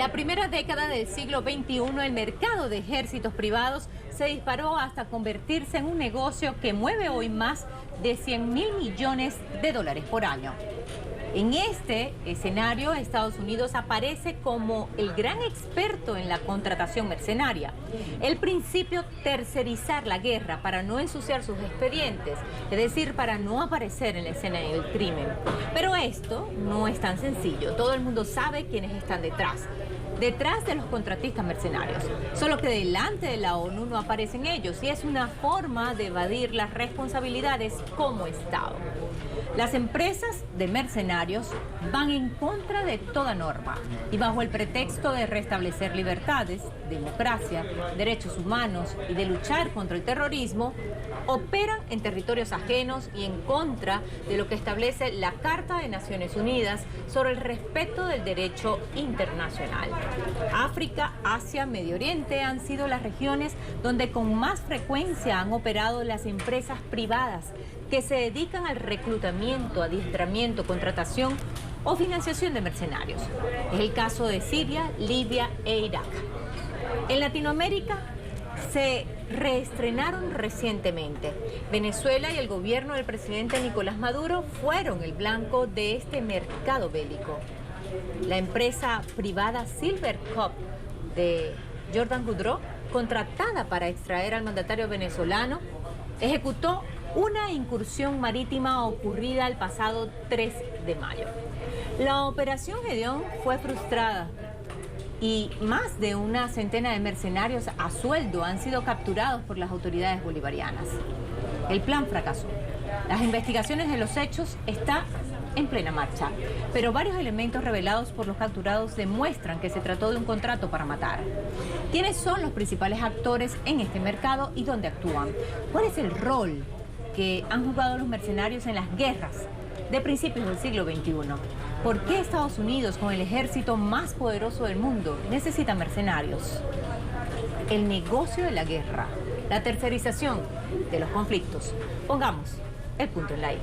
la primera década del siglo XXI, el mercado de ejércitos privados se disparó hasta convertirse en un negocio que mueve hoy más de 100.000 millones de dólares por año. En este escenario, Estados Unidos aparece como el gran experto en la contratación mercenaria. El principio tercerizar la guerra para no ensuciar sus expedientes, es decir, para no aparecer en la escena del crimen. Pero esto no es tan sencillo. Todo el mundo sabe quiénes están detrás de los contratistas mercenarios. Solo que delante de la ONU no aparecen ellos y es una forma de evadir las responsabilidades como Estado. Las empresas de mercenarios van en contra de toda norma y bajo el pretexto de restablecer libertades, democracia, derechos humanos y de luchar contra el terrorismo, operan en territorios ajenos y en contra de lo que establece la Carta de Naciones Unidas sobre el respeto del derecho internacional. África, Asia, Medio Oriente han sido las regiones donde con más frecuencia han operado las empresas privadas que se dedican al reclutamiento, adiestramiento, contratación o financiación de mercenarios. Es el caso de Siria, Libia e Irak. En Latinoamérica se reestrenaron recientemente. Venezuela y el gobierno del presidente Nicolás Maduro fueron el blanco de este mercado bélico. La empresa privada Silver Cup de Jordan Goudreau, contratada para extraer al mandatario venezolano, ejecutó una incursión marítima ocurrida el pasado 3 de mayo. La operación Gedeón fue frustrada y más de una centena de mercenarios a sueldo han sido capturados por las autoridades bolivarianas. El plan fracasó. Las investigaciones de los hechos están en plena marcha, pero varios elementos revelados por los capturados demuestran que se trató de un contrato para matar. ¿Quiénes son los principales actores en este mercado y dónde actúan? ¿Cuál es el rol que han jugado los mercenarios en las guerras de principios del siglo XXI? ¿Por qué Estados Unidos, con el ejército más poderoso del mundo, necesita mercenarios? El negocio de la guerra, la tercerización de los conflictos. Pongamos el punto en la I.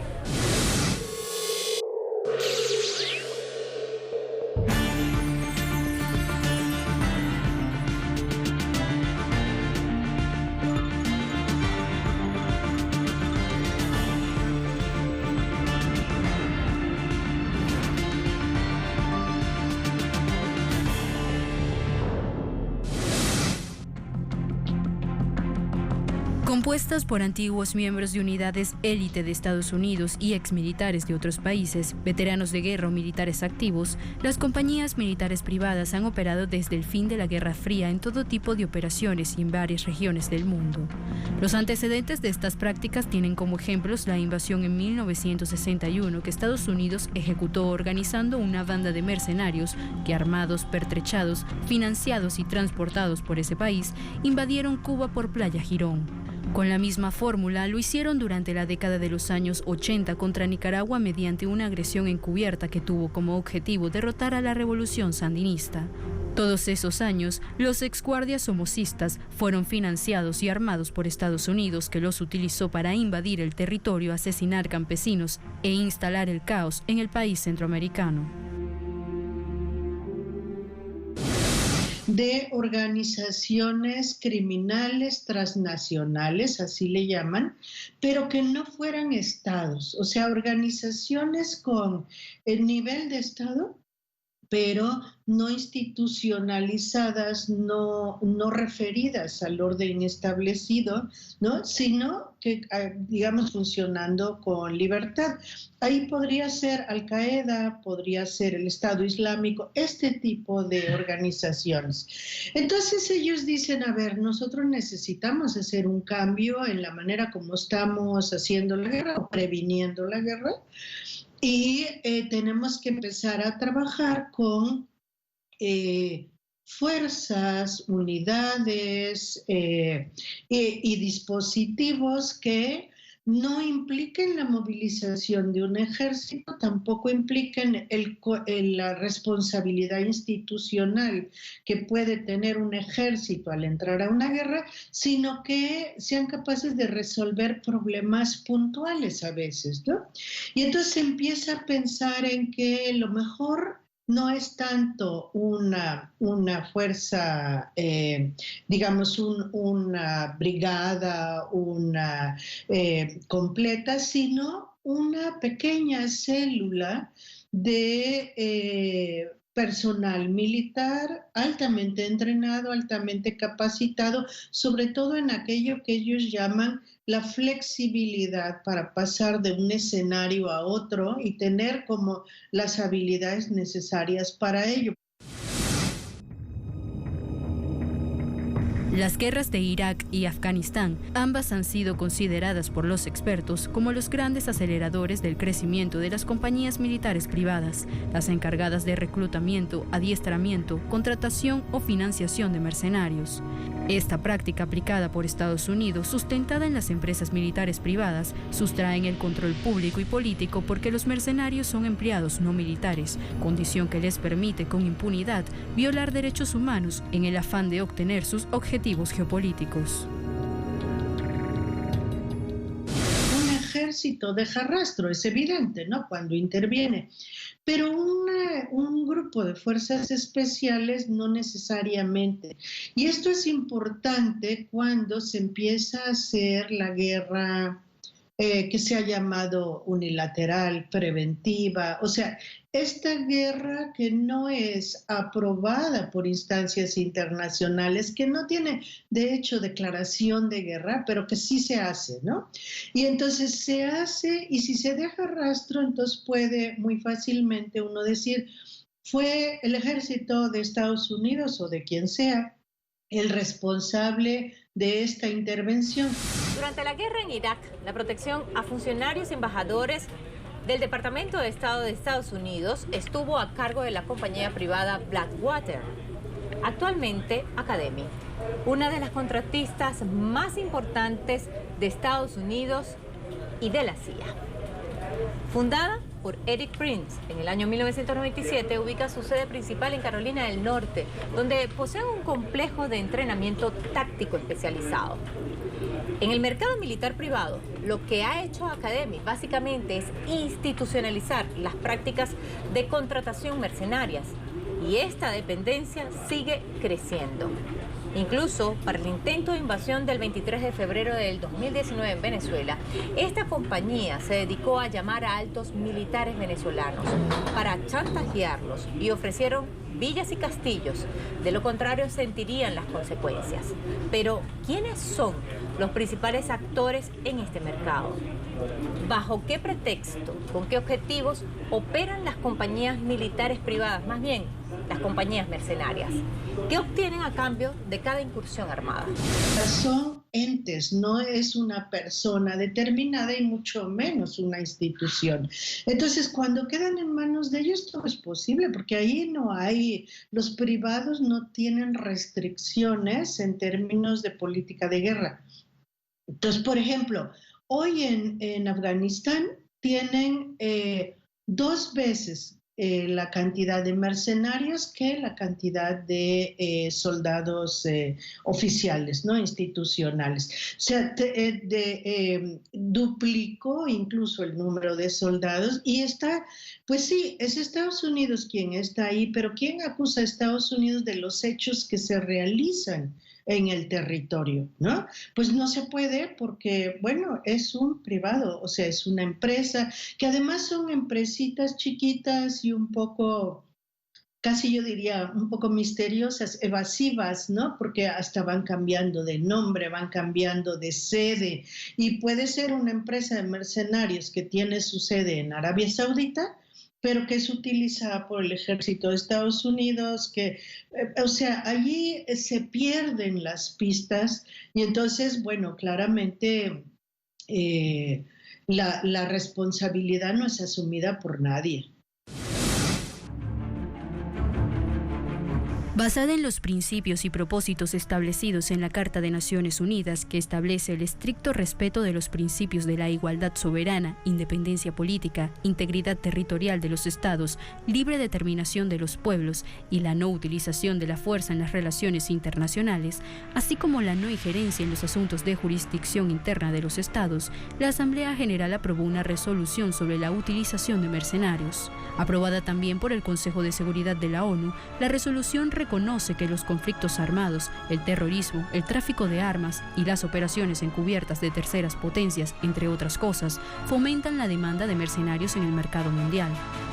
Compuestas por antiguos miembros de unidades élite de Estados Unidos y exmilitares de otros países, veteranos de guerra o militares activos, las compañías militares privadas han operado desde el fin de la Guerra Fría en todo tipo de operaciones y en varias regiones del mundo. Los antecedentes de estas prácticas tienen como ejemplos la invasión en 1961 que Estados Unidos ejecutó organizando una banda de mercenarios que, armados, pertrechados, financiados y transportados por ese país, invadieron Cuba por Playa Girón. Con la misma fórmula lo hicieron durante la década de los años 80 contra Nicaragua mediante una agresión encubierta que tuvo como objetivo derrotar a la revolución sandinista. Todos esos años, los exguardias somocistas fueron financiados y armados por Estados Unidos, que los utilizó para invadir el territorio, asesinar campesinos e instalar el caos en el país centroamericano. De organizaciones criminales transnacionales, así le llaman, pero que no fueran estados, o sea, organizaciones con el nivel de estado, pero no institucionalizadas, no referidas al orden establecido, ¿no? Sino que, digamos, funcionando con libertad. Ahí podría ser Al-Qaeda, podría ser el Estado Islámico, este tipo de organizaciones. Entonces ellos dicen, a ver, nosotros necesitamos hacer un cambio en la manera como estamos haciendo la guerra o previniendo la guerra, y tenemos que empezar a trabajar con fuerzas, unidades y dispositivos que no impliquen la movilización de un ejército, tampoco impliquen la responsabilidad institucional que puede tener un ejército al entrar a una guerra, sino que sean capaces de resolver problemas puntuales a veces, ¿no? Y entonces se empieza a pensar en que lo mejor no es tanto una fuerza, digamos, una brigada, una completa, sino una pequeña célula de personal militar altamente entrenado, altamente capacitado, sobre todo en aquello que ellos llaman la flexibilidad para pasar de un escenario a otro y tener como las habilidades necesarias para ello. Las guerras de Irak y Afganistán, ambas han sido consideradas por los expertos como los grandes aceleradores del crecimiento de las compañías militares privadas, las encargadas de reclutamiento, adiestramiento, contratación o financiación de mercenarios. Esta práctica aplicada por Estados Unidos, sustentada en las empresas militares privadas, sustraen el control público y político porque los mercenarios son empleados no militares, condición que les permite con impunidad violar derechos humanos en el afán de obtener sus objetivos geopolíticos. Un ejército deja rastro, es evidente, ¿no?, cuando interviene. Pero un grupo de fuerzas especiales no necesariamente. Y esto es importante cuando se empieza a hacer la guerra que se ha llamado unilateral, preventiva. O sea, esta guerra que no es aprobada por instancias internacionales, que no tiene, de hecho, declaración de guerra, pero que sí se hace, ¿no? Y entonces se hace, y si se deja rastro, entonces puede muy fácilmente uno decir, fue el ejército de Estados Unidos o de quien sea el responsable de esta intervención. Durante la guerra en Irak, la protección a funcionarios y embajadores del Departamento de Estado de Estados Unidos estuvo a cargo de la compañía privada Blackwater, actualmente Academy, una de las contratistas más importantes de Estados Unidos y de la CIA. Fundada por Eric Prince en el año 1997, ubica su sede principal en Carolina del Norte, donde posee un complejo de entrenamiento táctico especializado. En el mercado militar privado, lo que ha hecho Academy básicamente es institucionalizar las prácticas de contratación mercenarias, y esta dependencia sigue creciendo. Incluso para el intento de invasión del 23 de febrero del 2019 en Venezuela, esta compañía se dedicó a llamar a altos militares venezolanos para chantajearlos y ofrecieron villas y castillos. De lo contrario, sentirían las consecuencias. Pero, ¿quiénes son los principales actores en este mercado? ¿Bajo qué pretexto, con qué objetivos operan las compañías militares privadas, más bien las compañías mercenarias? ¿Qué obtienen a cambio de cada incursión armada? Son entes, no es una persona determinada y mucho menos una institución. Entonces, cuando quedan en manos de ellos, todo es posible, porque ahí no hay, los privados no tienen restricciones en términos de política de guerra. Entonces, por ejemplo, hoy en Afganistán tienen 2 veces la cantidad de mercenarios que la cantidad de soldados oficiales, ¿no?, institucionales. O sea, duplicó incluso el número de soldados y está, pues sí, es Estados Unidos quien está ahí, pero ¿quién acusa a Estados Unidos de los hechos que se realizan en el territorio, ¿no? Pues no se puede porque, bueno, es un privado, o sea, es una empresa, que además son empresitas chiquitas y un poco, casi yo diría, un poco misteriosas, evasivas, ¿no? Porque hasta van cambiando de nombre, van cambiando de sede, y puede ser una empresa de mercenarios que tiene su sede en Arabia Saudita, pero que es utilizada por el ejército de Estados Unidos, o sea, allí se pierden las pistas y entonces, bueno, claramente la responsabilidad no es asumida por nadie. Basada en los principios y propósitos establecidos en la Carta de Naciones Unidas, que establece el estricto respeto de los principios de la igualdad soberana, independencia política, integridad territorial de los estados, libre determinación de los pueblos y la no utilización de la fuerza en las relaciones internacionales, así como la no injerencia en los asuntos de jurisdicción interna de los estados, la Asamblea General aprobó una resolución sobre la utilización de mercenarios. Aprobada también por el Consejo de Seguridad de la ONU, la resolución reconoce que los conflictos armados, el terrorismo, el tráfico de armas y las operaciones encubiertas de terceras potencias, entre otras cosas, fomentan la demanda de mercenarios en el mercado mundial.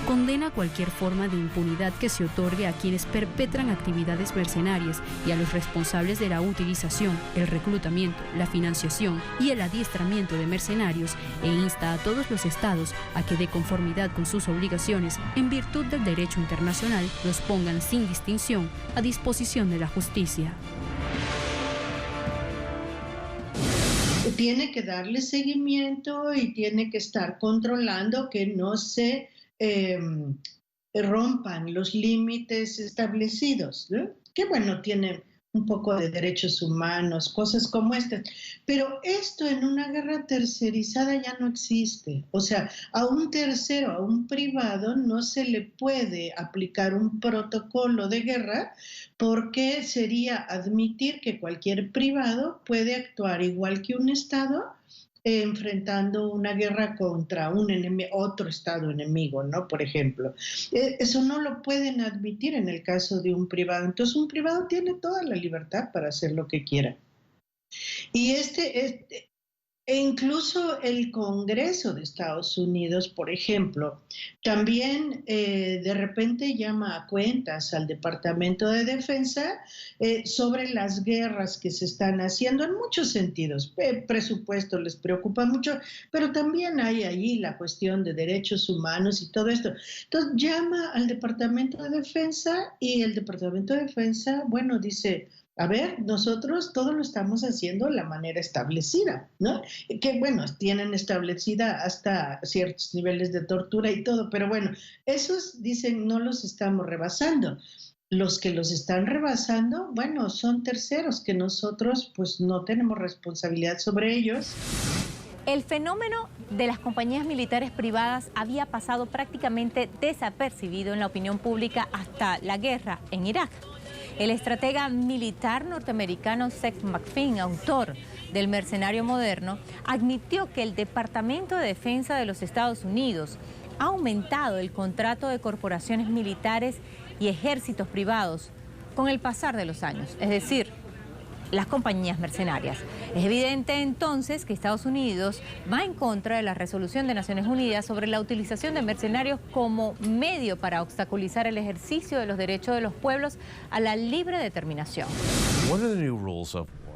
Condena cualquier forma de impunidad que se otorgue a quienes perpetran actividades mercenarias y a los responsables de la utilización, el reclutamiento, la financiación y el adiestramiento de mercenarios e insta a todos los estados a que, de conformidad con sus obligaciones, en virtud del derecho internacional, los pongan sin distinción a disposición de la justicia. Tiene que darle seguimiento y tiene que estar controlando que no se rompan los límites establecidos, ¿no? Que bueno, tiene un poco de derechos humanos, cosas como estas. Pero esto en una guerra tercerizada ya no existe. O sea, a un tercero, a un privado, no se le puede aplicar un protocolo de guerra porque sería admitir que cualquier privado puede actuar igual que un Estado enfrentando una guerra contra un otro Estado enemigo, ¿no? Por ejemplo. Eso no lo pueden admitir en el caso de un privado. Entonces, un privado tiene toda la libertad para hacer lo que quiera. Y e incluso el Congreso de Estados Unidos, por ejemplo, también de repente llama a cuentas al Departamento de Defensa sobre las guerras que se están haciendo en muchos sentidos. Presupuesto les preocupa mucho, pero también hay allí la cuestión de derechos humanos y todo esto. Entonces llama al Departamento de Defensa y el Departamento de Defensa, bueno, dice: a ver, nosotros todo lo estamos haciendo de la manera establecida, ¿no? Que bueno, tienen establecida hasta ciertos niveles de tortura y todo, pero bueno, esos dicen no los estamos rebasando. Los que los están rebasando, bueno, son terceros que nosotros pues no tenemos responsabilidad sobre ellos. El fenómeno de las compañías militares privadas había pasado prácticamente desapercibido en la opinión pública hasta la guerra en Irak. El estratega militar norteamericano Seth McPhee, autor del Mercenario Moderno, admitió que el Departamento de Defensa de los Estados Unidos ha aumentado el contrato de corporaciones militares y ejércitos privados con el pasar de los años, es decir, las compañías mercenarias. Es evidente entonces que Estados Unidos va en contra de la resolución de Naciones Unidas sobre la utilización de mercenarios como medio para obstaculizar el ejercicio de los derechos de los pueblos a la libre determinación.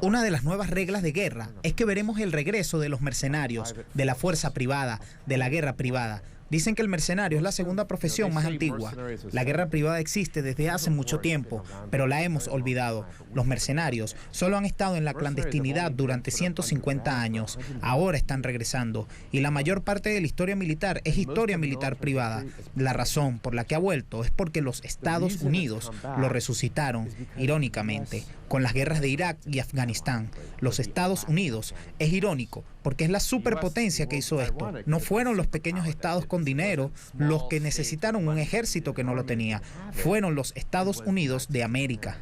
Una de las nuevas reglas de guerra es que veremos el regreso de los mercenarios, de la fuerza privada, de la guerra privada. Dicen que el mercenario es la segunda profesión más antigua. La guerra privada existe desde hace mucho tiempo, pero la hemos olvidado. Los mercenarios solo han estado en la clandestinidad durante 150 años. Ahora están regresando. Y la mayor parte de la historia militar es historia militar privada. La razón por la que ha vuelto es porque los Estados Unidos lo resucitaron, irónicamente, con las guerras de Irak y Afganistán. Los Estados Unidos, es irónico, porque es la superpotencia que hizo esto. No fueron los pequeños estados con dinero los que necesitaron un ejército que no lo tenía. Fueron los Estados Unidos de América.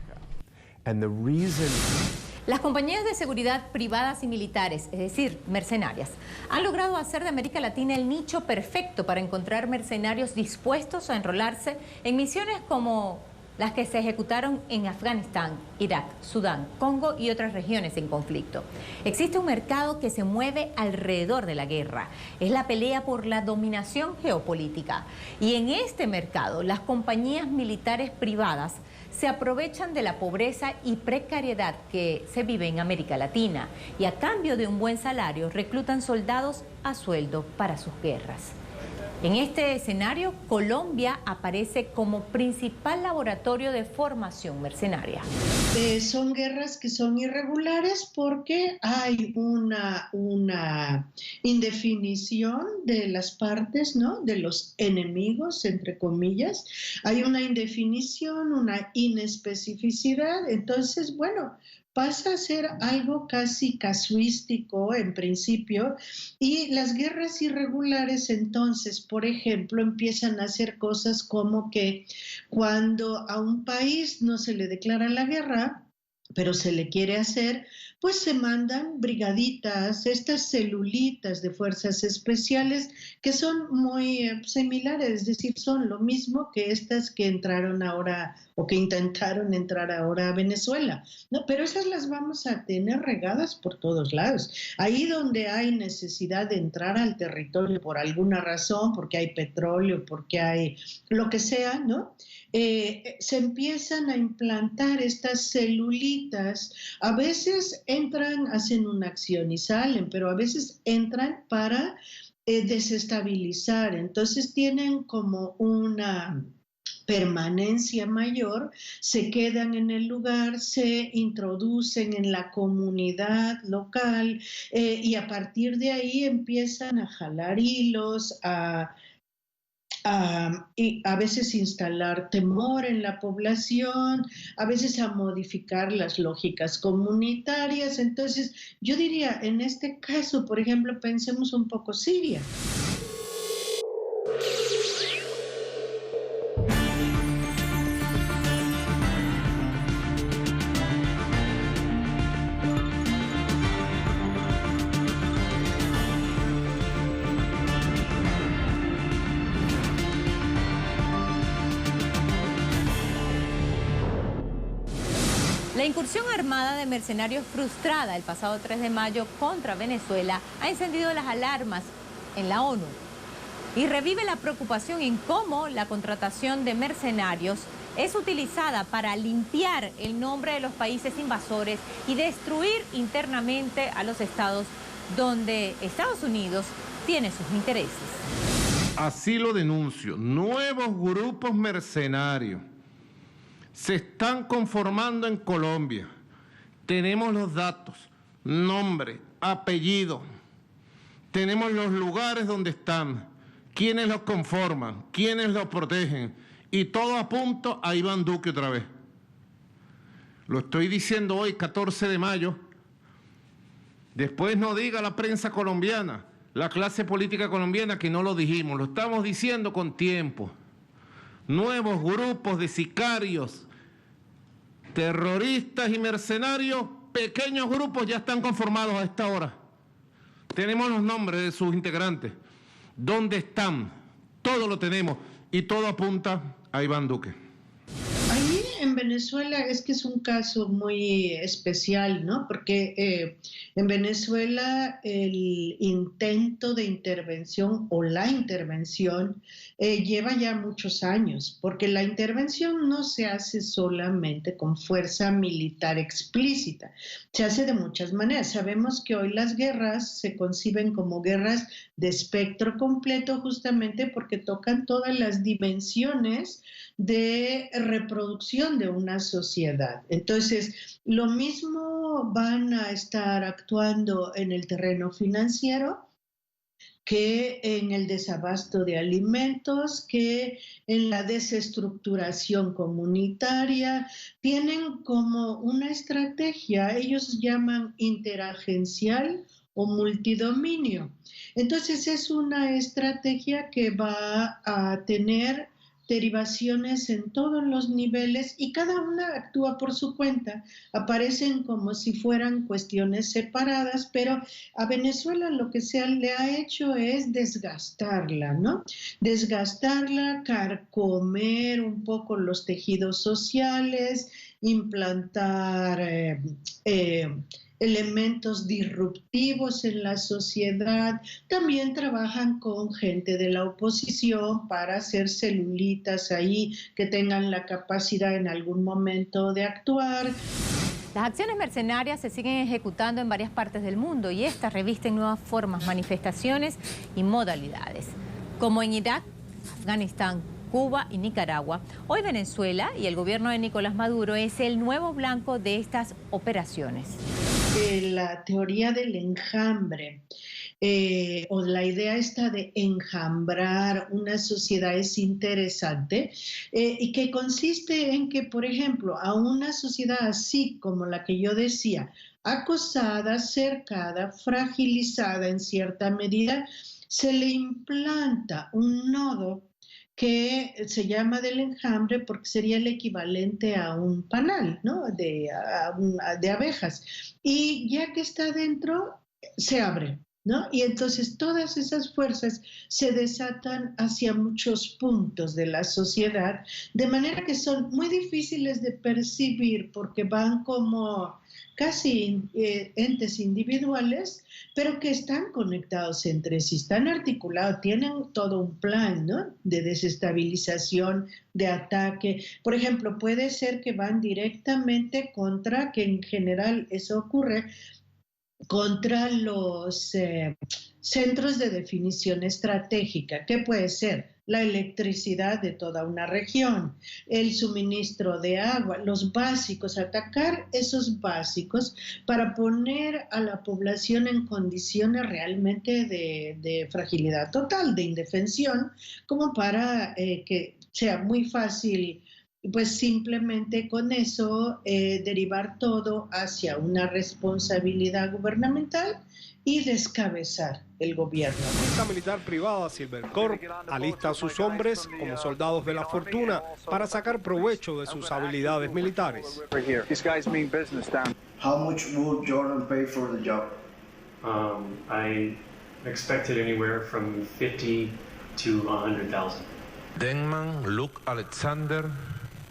Las compañías de seguridad privadas y militares, es decir, mercenarias, han logrado hacer de América Latina el nicho perfecto para encontrar mercenarios dispuestos a enrolarse en misiones como las que se ejecutaron en Afganistán, Irak, Sudán, Congo y otras regiones en conflicto. Existe un mercado que se mueve alrededor de la guerra. Es la pelea por la dominación geopolítica. Y en este mercado, las compañías militares privadas se aprovechan de la pobreza y precariedad que se vive en América Latina y a cambio de un buen salario reclutan soldados a sueldo para sus guerras. En este escenario, Colombia aparece como principal laboratorio de formación mercenaria. Son guerras que son irregulares porque hay una indefinición de las partes, ¿no? De los enemigos, entre comillas. Hay una indefinición, una inespecificidad. Entonces, bueno, pasa a ser algo casi casuístico en principio, y las guerras irregulares entonces, por ejemplo, empiezan a hacer cosas como que cuando a un país no se le declara la guerra, pero se le quiere hacer, pues se mandan brigaditas, estas celulitas de fuerzas especiales que son muy similares, es decir, son lo mismo que estas que entraron ahora o que intentaron entrar ahora a Venezuela, ¿no? Pero esas las vamos a tener regadas por todos lados. Ahí donde hay necesidad de entrar al territorio por alguna razón, porque hay petróleo, porque hay lo que sea, ¿no? Se empiezan a implantar estas celulitas. A veces entran, hacen una acción y salen, pero a veces entran para desestabilizar. Entonces tienen como una permanencia mayor, se quedan en el lugar, se introducen en la comunidad local y a partir de ahí empiezan a jalar hilos, y a veces instalar temor en la población, a veces a modificar las lógicas comunitarias. Entonces, yo diría, en este caso, por ejemplo, pensemos un poco Siria. La incursión armada de mercenarios frustrada el pasado 3 de mayo contra Venezuela ha encendido las alarmas en la ONU y revive la preocupación en cómo la contratación de mercenarios es utilizada para limpiar el nombre de los países invasores y destruir internamente a los estados donde Estados Unidos tiene sus intereses. Así lo denuncio. Nuevos grupos mercenarios se están conformando en Colombia. Tenemos los datos, nombre, apellido. Tenemos los lugares donde están, quiénes los conforman, quiénes los protegen. Y todo apunta a Iván Duque otra vez. Lo estoy diciendo hoy, 14 de mayo. Después no diga la prensa colombiana, la clase política colombiana que no lo dijimos. Lo estamos diciendo con tiempo. Nuevos grupos de sicarios, terroristas y mercenarios, pequeños grupos ya están conformados a esta hora. Tenemos los nombres de sus integrantes. ¿Dónde están? Todo lo tenemos y todo apunta a Iván Duque. Ahí en Venezuela es que es un caso muy especial, ¿no? Porque en Venezuela el intento de intervención o la intervención lleva ya muchos años, porque la intervención no se hace solamente con fuerza militar explícita, se hace de muchas maneras. Sabemos que hoy las guerras se conciben como guerras de espectro completo justamente porque tocan todas las dimensiones de reproducción de una sociedad. Entonces, lo mismo van a estar actuando en el terreno financiero que en el desabasto de alimentos, que en la desestructuración comunitaria. Tienen como una estrategia, ellos llaman interagencial o multidominio. Entonces es una estrategia que va a tener derivaciones en todos los niveles y cada una actúa por su cuenta. Aparecen como si fueran cuestiones separadas, pero a Venezuela lo que se le ha hecho es desgastarla, ¿no? Desgastarla, carcomer un poco los tejidos sociales, implantar elementos disruptivos en la sociedad. También trabajan con gente de la oposición para hacer celulitas ahí que tengan la capacidad en algún momento de actuar. Las acciones mercenarias se siguen ejecutando en varias partes del mundo y estas revisten nuevas formas, manifestaciones y modalidades. Como en Irak, Afganistán, Cuba y Nicaragua, hoy Venezuela y el gobierno de Nicolás Maduro es el nuevo blanco de estas operaciones. La teoría del enjambre o la idea esta de enjambrar una sociedad es interesante y que consiste en que, por ejemplo, a una sociedad así como la que yo decía, acosada, cercada, fragilizada en cierta medida, se le implanta un nodo que se llama del enjambre porque sería el equivalente a un panal, ¿no? de abejas. Y ya que está dentro, se abre, ¿no? Y entonces todas esas fuerzas se desatan hacia muchos puntos de la sociedad, de manera que son muy difíciles de percibir porque van como casi entes individuales, pero que están conectados entre sí, están articulados, tienen todo un plan, ¿no? De desestabilización, de ataque. Por ejemplo, puede ser que van directamente contra, que en general eso ocurre, contra los centros de definición estratégica. ¿Qué puede ser? La electricidad de toda una región, el suministro de agua, los básicos, atacar esos básicos para poner a la población en condiciones realmente de fragilidad total, de indefensión, como para que sea muy fácil, pues simplemente con eso derivar todo hacia una responsabilidad gubernamental y descabezar el gobierno. La empresa militar privada Silvercorp alista a sus hombres como soldados de la fortuna para sacar provecho de sus habilidades militares. How much would Jordan pay for the job? I expected anywhere from 50 to 100,000. Denman Luke Alexander.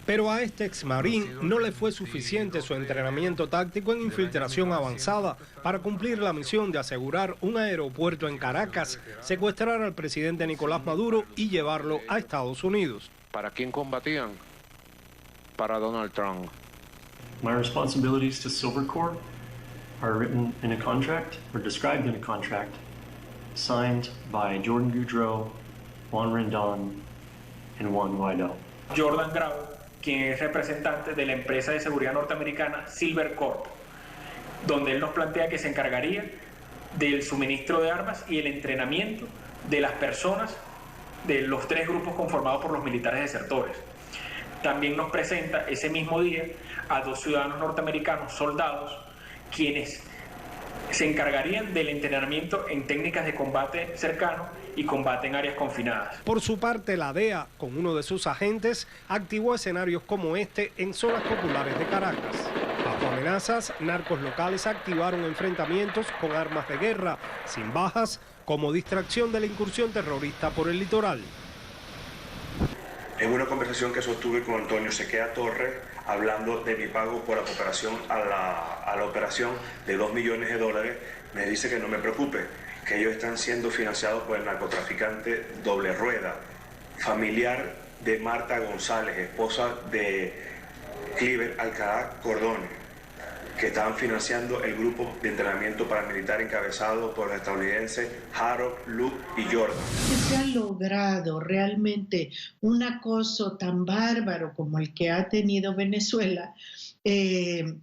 Pero a este exmarín no le fue suficiente su entrenamiento táctico en infiltración avanzada para cumplir la misión de asegurar un aeropuerto en Caracas, secuestrar al presidente Nicolás Maduro y llevarlo a Estados Unidos. ¿Para quién combatían? Para Donald Trump. My responsibilities to Silvercorp are written in a contract, or described in a contract, signed by Jordan Goudreau, Juan Rendon, and Juan Guaidó. Jordan Grau, quien es representante de la empresa de seguridad norteamericana Silvercorp, donde él nos plantea que se encargaría del suministro de armas y el entrenamiento de las personas de los 3 grupos conformados por los militares desertores. También nos presenta ese mismo día a 2 ciudadanos norteamericanos, soldados, quienes se encargarían del entrenamiento en técnicas de combate cercano y combate en áreas confinadas. Por su parte, la DEA, con uno de sus agentes, activó escenarios como este en zonas populares de Caracas. Bajo amenazas, narcos locales activaron enfrentamientos con armas de guerra, sin bajas, como distracción de la incursión terrorista por el litoral. En una conversación que sostuve con Antonio Sequea Torres, hablando de mi pago por la cooperación a la operación de $2 millones, me dice que no me preocupe, que ellos están siendo financiados por el narcotraficante Doble Rueda, familiar de Marta González, esposa de Cliver Alcalá Cordone, que estaban financiando el grupo de entrenamiento paramilitar encabezado por los estadounidenses Harold, Luke y Jordan. Se ha logrado realmente un acoso tan bárbaro como el que ha tenido Venezuela,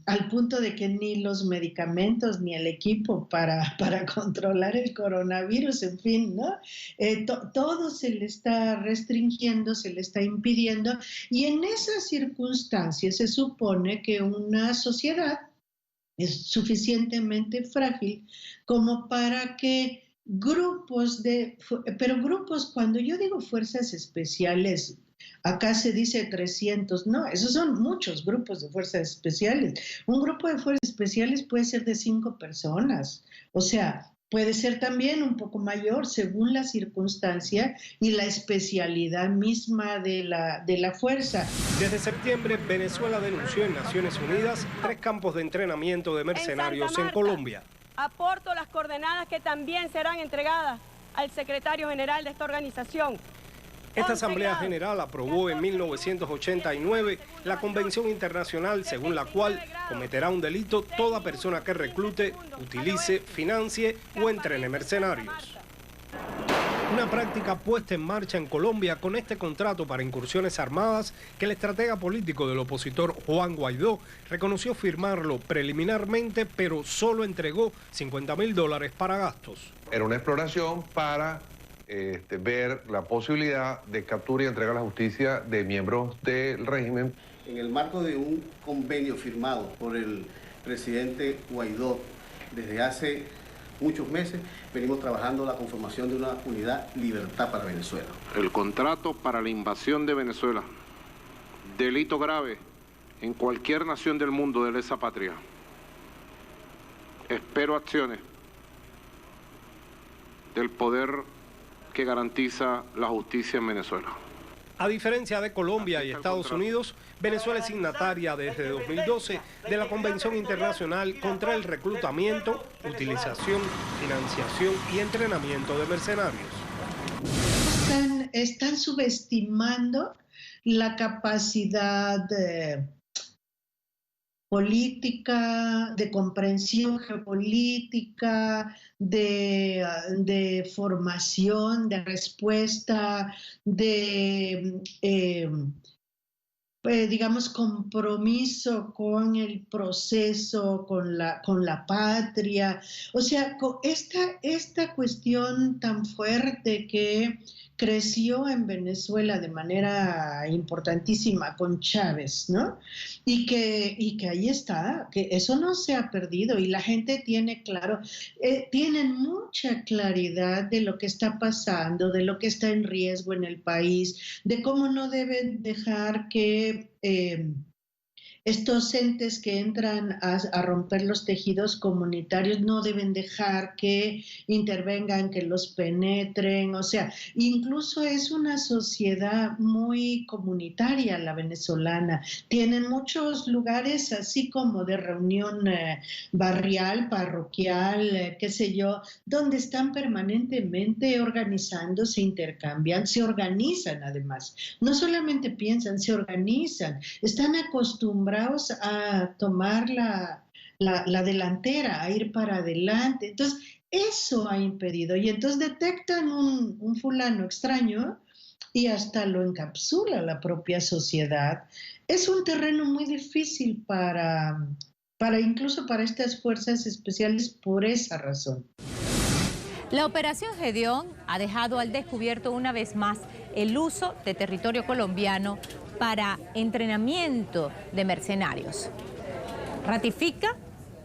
al punto de que ni los medicamentos ni el equipo para controlar el coronavirus, en fin, ¿no? Todo se le está restringiendo, se le está impidiendo, y en esas circunstancias se supone que una sociedad es suficientemente frágil como para que grupos, cuando yo digo fuerzas especiales, acá se dice 300, no, esos son muchos grupos de fuerzas especiales. Un grupo de fuerzas especiales puede ser de 5 personas, o sea, puede ser también un poco mayor según la circunstancia y la especialidad misma de la fuerza. Desde septiembre, Venezuela denunció en Naciones Unidas 3 campos de entrenamiento de mercenarios en Colombia. Aporto las coordenadas que también serán entregadas al secretario general de esta organización. Esta Asamblea General aprobó en 1989 la Convención Internacional según la cual cometerá un delito toda persona que reclute, utilice, financie o entrene mercenarios. Una práctica puesta en marcha en Colombia con este contrato para incursiones armadas que el estratega político del opositor Juan Guaidó reconoció firmarlo preliminarmente, pero solo entregó $50.000 para gastos. Era una exploración para ver la posibilidad de captura y entrega a la justicia de miembros del régimen. En el marco de un convenio firmado por el presidente Guaidó desde hace muchos meses, venimos trabajando la conformación de una unidad Libertad para Venezuela. El contrato para la invasión de Venezuela, delito grave en cualquier nación del mundo de lesa patria. Espero acciones del poder que garantiza la justicia en Venezuela. A diferencia de Colombia y Estados Unidos, Venezuela es signataria desde 2012 de la Convención Internacional contra el Reclutamiento, Utilización, Financiación y Entrenamiento de Mercenarios. Están subestimando la capacidad política, de comprensión geopolítica, de formación, de respuesta, de, digamos, compromiso con el proceso, con la patria. O sea, con esta cuestión tan fuerte que creció en Venezuela de manera importantísima con Chávez, ¿no? Y que ahí está, que eso no se ha perdido y la gente tiene claro, tienen mucha claridad de lo que está pasando, de lo que está en riesgo en el país, de cómo no deben dejar que estos entes que entran a romper los tejidos comunitarios no deben dejar que intervengan, que los penetren. O sea, incluso es una sociedad muy comunitaria la venezolana. Tienen muchos lugares así como de reunión barrial, parroquial, qué sé yo, donde están permanentemente organizando, se intercambian, se organizan además. No solamente piensan, se organizan, están acostumbrados a tomar la delantera, a ir para adelante. Entonces, eso ha impedido. Y entonces detectan un fulano extraño y hasta lo encapsula la propia sociedad. Es un terreno muy difícil incluso para estas fuerzas especiales por esa razón. La operación Gedeón ha dejado al descubierto una vez más el uso de territorio colombiano para entrenamiento de mercenarios. Ratifica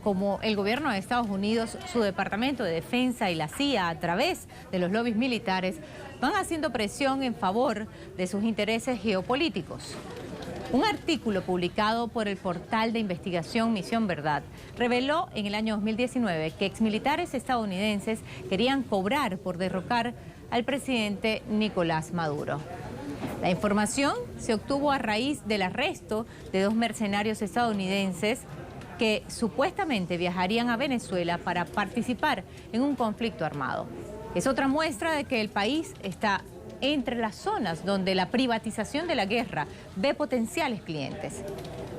como el gobierno de Estados Unidos, su Departamento de Defensa y la CIA, a través de los lobbies militares, van haciendo presión en favor de sus intereses geopolíticos. Un artículo publicado por el portal de investigación Misión Verdad reveló en el año 2019 que exmilitares estadounidenses querían cobrar por derrocar al presidente Nicolás Maduro. La información se obtuvo a raíz del arresto de 2 mercenarios estadounidenses que supuestamente viajarían a Venezuela para participar en un conflicto armado. Es otra muestra de que el país está entre las zonas donde la privatización de la guerra ve potenciales clientes.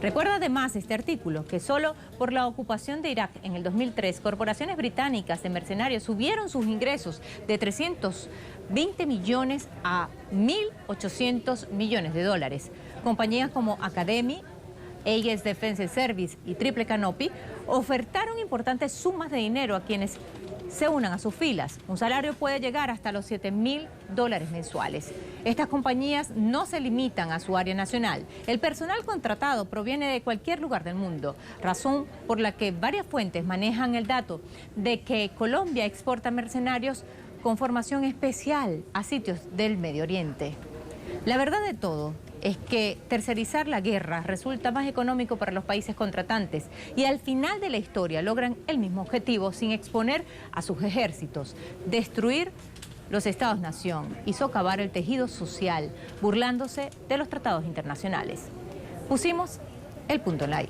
Recuerda además este artículo que solo por la ocupación de Irak en el 2003, corporaciones británicas de mercenarios subieron sus ingresos de 320 millones a 1.800 millones de dólares. Compañías como Academy, Aegis Defense Service y Triple Canopy ofertaron importantes sumas de dinero a quienes se unan a sus filas. Un salario puede llegar hasta los $7.000 mensuales. Estas compañías no se limitan a su área nacional. El personal contratado proviene de cualquier lugar del mundo, razón por la que varias fuentes manejan el dato de que Colombia exporta mercenarios con formación especial a sitios del Medio Oriente. La verdad de todo es que tercerizar la guerra resulta más económico para los países contratantes y al final de la historia logran el mismo objetivo sin exponer a sus ejércitos, destruir los estados-nación y socavar el tejido social, burlándose de los tratados internacionales. Pusimos el punto en la I.